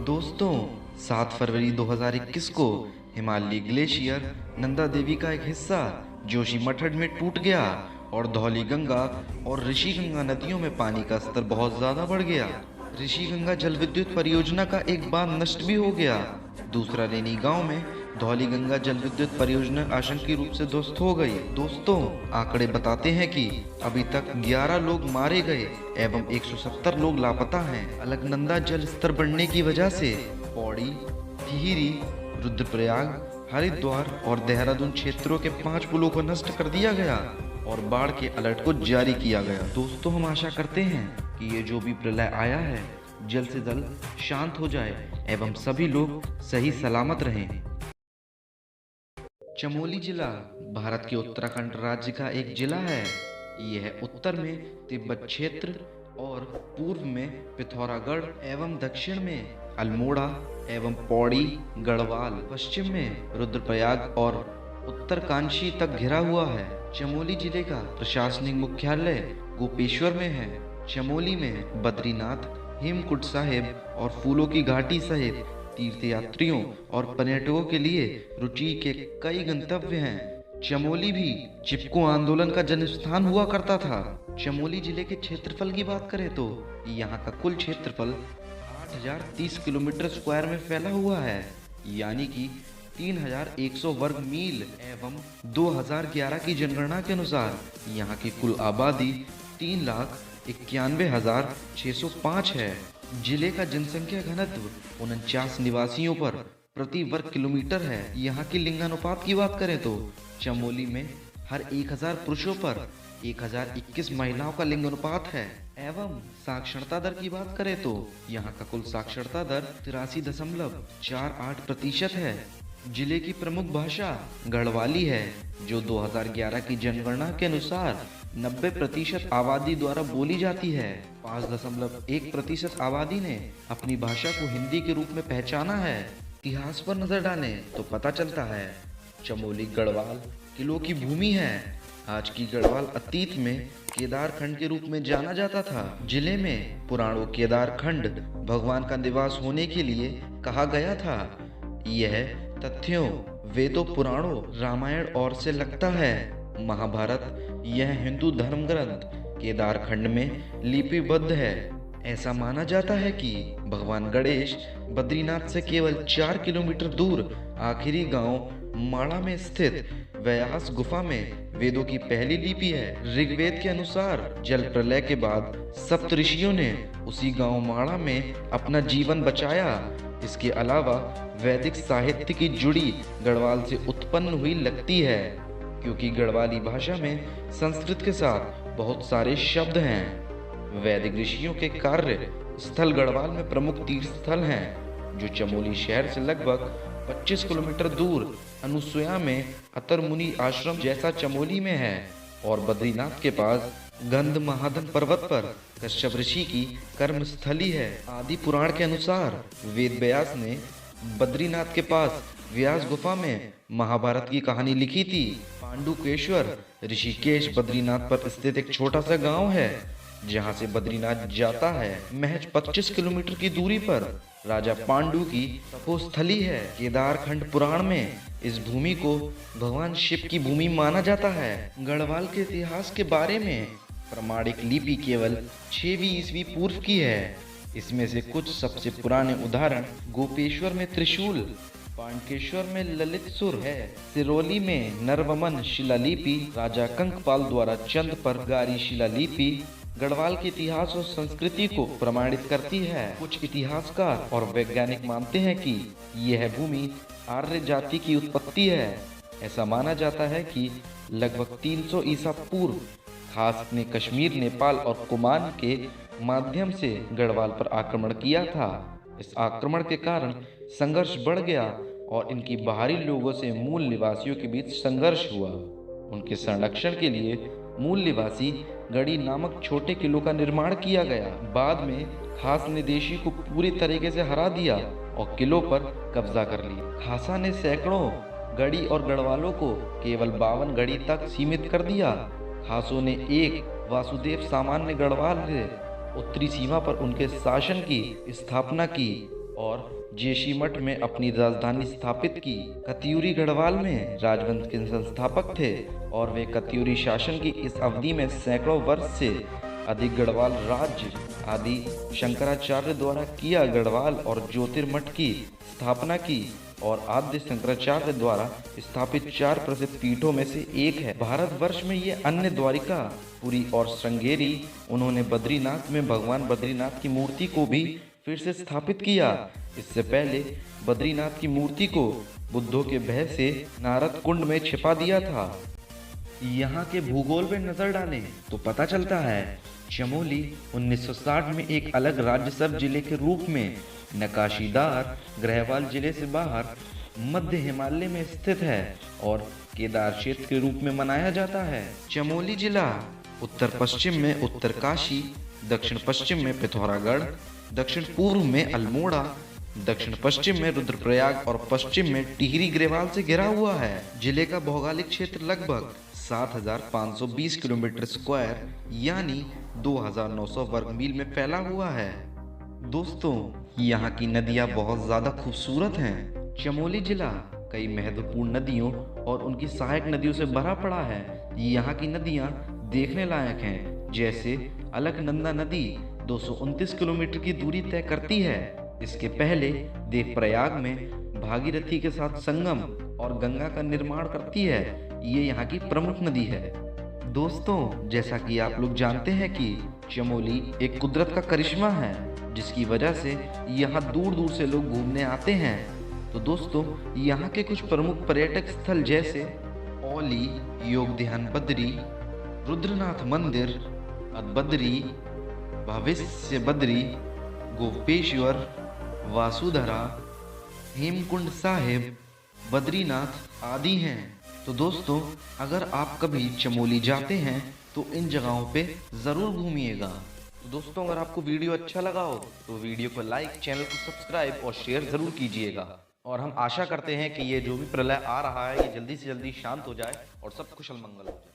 दोस्तों, 7 फरवरी 2021 को हिमालयी ग्लेशियर नंदा देवी का एक हिस्सा जोशीमठ में टूट गया और धौली गंगा और ऋषि गंगा नदियों में पानी का स्तर बहुत ज्यादा बढ़ गया। ऋषि गंगा जल विद्युत परियोजना का एक बांध नष्ट भी हो गया। दूसरा रेनी गांव में धौली गंगा जल विद्युत परियोजना आशंकीय रूप से ध्वस्त हो गई। दोस्तों, आंकड़े बताते हैं कि अभी तक 11 लोग मारे गए एवं 170 लोग लापता हैं। अलकनंदा जल स्तर बढ़ने की वजह से पौड़ी, टिहरी, रुद्रप्रयाग, हरिद्वार और देहरादून क्षेत्रों के 5 पुलों को नष्ट कर दिया गया और बाढ़ के अलर्ट को जारी किया गया। दोस्तों, हम आशा करते हैं कि ये जो भी प्रलय आया है जल्द से जल्द शांत हो जाए एवं सभी लोग सही सलामत रहें। चमोली जिला भारत के उत्तराखंड राज्य का एक जिला है। यह उत्तर में तिब्बत क्षेत्र और पूर्व में पिथौरागढ़ एवं दक्षिण में अल्मोड़ा एवं पौड़ी गढ़वाल, पश्चिम में रुद्रप्रयाग और उत्तरकांशी तक घिरा हुआ है। चमोली जिले का प्रशासनिक मुख्यालय गोपेश्वर में है। चमोली में बद्रीनाथ, हेमकुंड साहिब और फूलों की घाटी सहित तीर्थयात्रियों और पर्यटकों के लिए रुचि के कई गंतव्य हैं। चमोली भी चिपको आंदोलन का जन्म स्थान हुआ करता था। चमोली जिले के क्षेत्रफल की बात करें तो यहाँ का कुल क्षेत्रफल 8030 किलोमीटर स्क्वायर में फैला हुआ है, यानी कि 3100 वर्ग मील एवं 2011 की जनगणना के अनुसार यहाँ की कुल आबादी 3,91,605 है। जिले का जनसंख्या घनत्व 49 निवासियों पर प्रति वर्ग किलोमीटर है। यहाँ की लिंगानुपात की बात करें तो चमोली में हर 1000 पुरुषों पर 1021 महिलाओं का लिंगानुपात है एवं साक्षरता दर की बात करें तो यहाँ का कुल साक्षरता दर 83.48% है। जिले की प्रमुख भाषा गढ़वाली है, जो 2011 की जनगणना के अनुसार 90% आबादी द्वारा बोली जाती है। 5.1% आबादी ने अपनी भाषा को हिंदी के रूप में पहचाना है। इतिहास पर नजर डालें तो पता चलता है चमोली गढ़वाल किलों की भूमि है। आज की गढ़वाल अतीत में केदार खंड के रूप में जाना जाता था। जिले में पुराणों केदार खंड भगवान का निवास होने के लिए कहा गया था। यह तथ्यों वेदों, पुराणों, रामायण और से लगता है। महाभारत यह हिंदू धर्म ग्रंथ केदार खंड में लिपिबद्ध है। ऐसा माना जाता है कि भगवान गणेश बद्रीनाथ से केवल 4 किलोमीटर दूर आखिरी गांव माड़ा में स्थित व्यास गुफा में वेदों की पहली लिपि है। ऋग्वेद के अनुसार जल प्रलय के बाद सप्त ऋषियों ने उसी गांव माड़ा में अपना जीवन बचाया। इसके अलावा वैदिक साहित्य की जुड़ी गढ़वाल से उत्पन्न हुई लगती है, क्योंकि गढ़वाली भाषा में संस्कृत के साथ बहुत सारे शब्द हैं। वैदिक ऋषियों के कार्य स्थल गढ़वाल में प्रमुख तीर्थ स्थल हैं, जो चमोली शहर से लगभग 25 किलोमीटर दूर अनुसुया में अतर मुनि आश्रम जैसा चमोली में है और बद्रीनाथ के पास गंध महादन पर्वत पर कश्यप ऋषि की कर्म स्थली है। आदि पुराण के अनुसार वेद व्यास ने बद्रीनाथ के पास व्यास गुफा में महाभारत की कहानी लिखी थी। पांडुकेश्वर ऋषिकेश बद्रीनाथ पर स्थित एक छोटा सा गांव है, जहां से बद्रीनाथ जाता है। महज 25 किलोमीटर की दूरी पर राजा पांडु की तपोस्थली है। केदार खंड पुराण में इस भूमि को भगवान शिव की भूमि माना जाता है। गढ़वाल के इतिहास के बारे में प्रमाणिक लिपि केवल 6वीं ईस्वी पूर्व की है। इसमें से कुछ सबसे पुराने उदाहरण गोपेश्वर में त्रिशूल, पांडकेश्वर में ललित सुर है, सिरोली में नरवमन शिलालिपि, राजा कंकपाल द्वारा चंद पर गारी शिलालिपि गढ़वाल के इतिहास और संस्कृति को प्रमाणित करती है। कुछ इतिहासकार और वैज्ञानिक मानते हैं कि यह भूमि आर्य जाति की उत्पत्ति है। ऐसा माना जाता है कि लगभग 300 ईसा पूर्व खास ने कश्मीर, नेपाल और कुमान के माध्यम से गढ़वाल पर आक्रमण किया था। इस आक्रमण के कारण संघर्ष बढ़ गया और इनकी बाहरी लोगों से मूल निवासियों के बीच संघर्ष हुआ। उनके संरक्षण के लिए मूल निवासी गढ़ी नामक छोटे किलों का निर्माण किया गया। बाद में खास ने देशी को पूरी तरीके से हरा दिया और किलों पर कब्जा कर लिया। खासा ने सैकड़ों गढ़ी और गढ़वालों को केवल 52 गढ़ी तक सीमित कर दिया। खासों ने एक वासुदेव सामान्य गढ़वाल से उत्तरी सीमा पर उनके शासन की स्थापना की और जोशीमठ में अपनी राजधानी स्थापित की। कत्यूरी गढ़वाल में राजवंश के संस्थापक थे और वे कत्यूरी शासन की इस अवधि में सैकड़ों वर्ष से अधिक गढ़वाल राज्य आदि शंकराचार्य द्वारा किया गढ़वाल और ज्योतिर्मठ की स्थापना की और आद्य शंकराचार्य द्वारा स्थापित 4 प्रसिद्ध पीठों में से एक है। भारतवर्ष में ये अन्य द्वारिका, पुरी और श्रृंगेरी। उन्होंने बद्रीनाथ में भगवान बद्रीनाथ की मूर्ति को भी फिर से स्थापित किया। इससे पहले बद्रीनाथ की मूर्ति को बुद्धों के भय से नारद कुंड में छिपा दिया था। यहाँ के भूगोल पे नजर डालें तो पता चलता है चमोली 1960 में एक अलग राज्य सब जिले के रूप में नकाशीदार गढ़वाल जिले से बाहर मध्य हिमालय में स्थित है और केदार क्षेत्र के रूप में मनाया जाता है। चमोली जिला उत्तर पश्चिम में उत्तरकाशी, दक्षिण पश्चिम में पिथौरागढ़, दक्षिण पूर्व में अल्मोड़ा, दक्षिण पश्चिम में रुद्रप्रयाग और पश्चिम में टिहरी गढ़वाल से घिरा हुआ है। जिले का भौगोलिक क्षेत्र लगभग 7,520 किलोमीटर स्क्वायर यानी 2,900 वर्ग मील में फैला हुआ है। दोस्तों, यहाँ की नदियाँ बहुत ज़्यादा खूबसूरत हैं। चमोली जिला कई महत्वपूर्ण नदियों और उनकी सहायक नदियों से भरा पड़ा है। यहाँ की नदियाँ देखने लायक हैं, जैसे अलकनंदा नदी 229 किलोमीटर की दूरी तय करती है। इसके पहले देवप्रयाग में भागीरथी के साथ संगम और गंगा का निर्माण करती है। ये यहाँ की प्रमुख नदी है। दोस्तों, जैसा कि आप लोग जानते हैं कि चमोली एक कुदरत का करिश्मा है, जिसकी वजह से यहाँ दूर दूर से लोग घूमने आते हैं। तो दोस्तों, यहाँ के कुछ प्रमुख पर्यटक स्थल जैसे औली, योग ध्यान बद्री, रुद्रनाथ मंदिर, अदबद्री, भविष्य बद्री, गोपेश्वर, वासुधरा, हेमकुंड साहिब, बद्रीनाथ आदि हैं। तो दोस्तों, अगर आप कभी चमोली जाते हैं तो इन जगहों पे ज़रूर घूमिएगा। तो दोस्तों, अगर आपको वीडियो अच्छा लगा हो तो वीडियो को लाइक, चैनल को सब्सक्राइब और शेयर ज़रूर कीजिएगा। और हम आशा करते हैं कि ये जो भी प्रलय आ रहा है ये जल्दी से जल्दी शांत हो जाए और सब कुशल मंगल हो जाए।